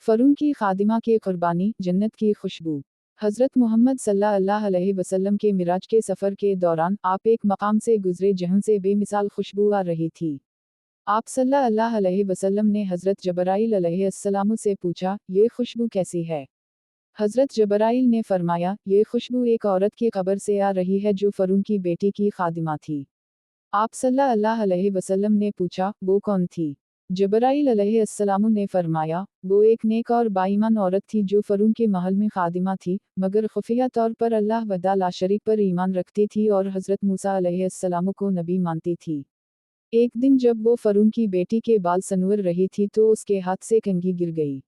फरून की खादिमा की कुर्बानी, जन्नत की खुशबू। हज़रत मोहम्मद सल्लल्लाहु अलैहि वसल्लम के मिराज के सफ़र के दौरान आप एक मकाम से गुजरे जहां से बेमिसाल खुशबू आ रही थी। आप सल्लल्लाहु अलैहि वसल्लम ने हज़रत जबराइल अलैहिस्सलाम से पूछा, ये खुशबू कैसी है? हज़रत जबराइल ने फरमाया, ये खुशबू एक औरत की कब्र से आ रही है जो फरून की बेटी की खादिमा थी। आप सल्लल्लाहु अलैहि वसल्लम ने पूछा, वो कौन थी? जबराइल अलैहिस्सलाम ने फरमाया, वो एक नेक और बाईमान औरत थी जो फरून के महल में खादिमा थी, मगर खुफिया तौर पर अल्लाह वहदा ला शरीक पर ईमान रखती थी और हज़रत मूसा अलैहिस्सलाम को नबी मानती थी। एक दिन जब वो फरून की बेटी के बाल संवर रही थी तो उसके हाथ से कंघी गिर गई।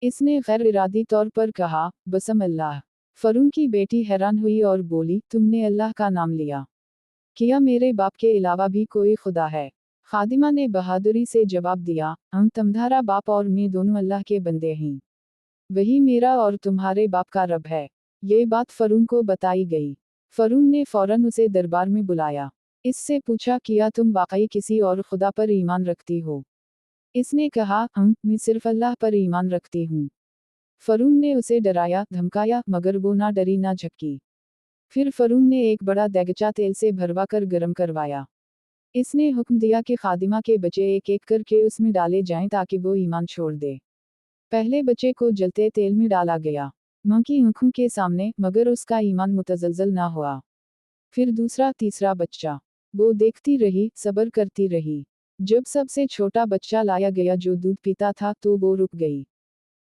इसने गैर इरादी तौर पर कहा, बसम अल्लाह। फरून की बेटी हैरान हुई और बोली, तुमने अल्लाह का नाम लिया? क्या मेरे बाप के अलावा भी कोई खुदा है? खादिमा ने बहादुरी से जवाब दिया, तुम्हारा बाप और मैं दोनों अल्लाह के बंदे हैं। वही मेरा और तुम्हारे बाप का रब है। ये बात फरून को बताई गई। फरून ने फौरन उसे दरबार में बुलाया। इससे पूछा, किया तुम वाकई किसी और खुदा पर ईमान रखती हो? इसने कहा, मैं सिर्फ अल्लाह पर ईमान रखती हूँ। फरून ने उसे डराया धमकाया, मगर वो ना डरी ना झपकी। फिर फरून ने एक बड़ा देगचा तेल से भरवा कर गर्म करवाया। इसने हुक्म दिया कि खादिमा के बच्चे एक एक करके उसमें डाले जाएं ताकि वो ईमान छोड़ दे। पहले बच्चे को जलते तेल में डाला गया, मां की आंखों के सामने, मगर उसका ईमान मुतज़लज़ल ना हुआ। फिर दूसरा तीसरा बच्चा। वो देखती रही, सब्र करती रही। जब सबसे छोटा बच्चा लाया गया जो दूध पीता था तो वो रुक गई।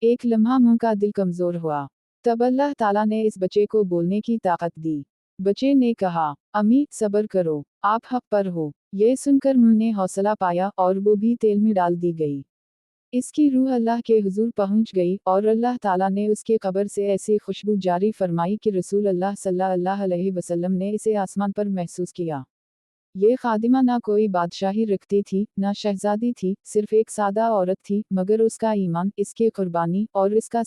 एक लम्हा मां का दिल कमजोर हुआ। तब अल्लाह ताला ने इस बच्चे को बोलने की ताकत दी। बच्चे ने कहा, अम्मी सब्र करो, आप हक पर हो। ये सुनकर मां ने हौसला पाया और वो भी तेल में डाल दी गई। इसकी रूह अल्लाह के हुजूर पहुंच गई और अल्लाह ताला ने उसके कब्र से ऐसी खुशबू जारी फरमाई कि रसूल अल्लाह सल्लल्लाहु अलैहि वसल्लम ने इसे आसमान पर महसूस किया। ये खादिमा ना कोई बादशाही रखती थी, ना शहजादी थी, सिर्फ एक सादा औरत थी, मगर उसका ईमान, इसकी कुर्बानी और इसका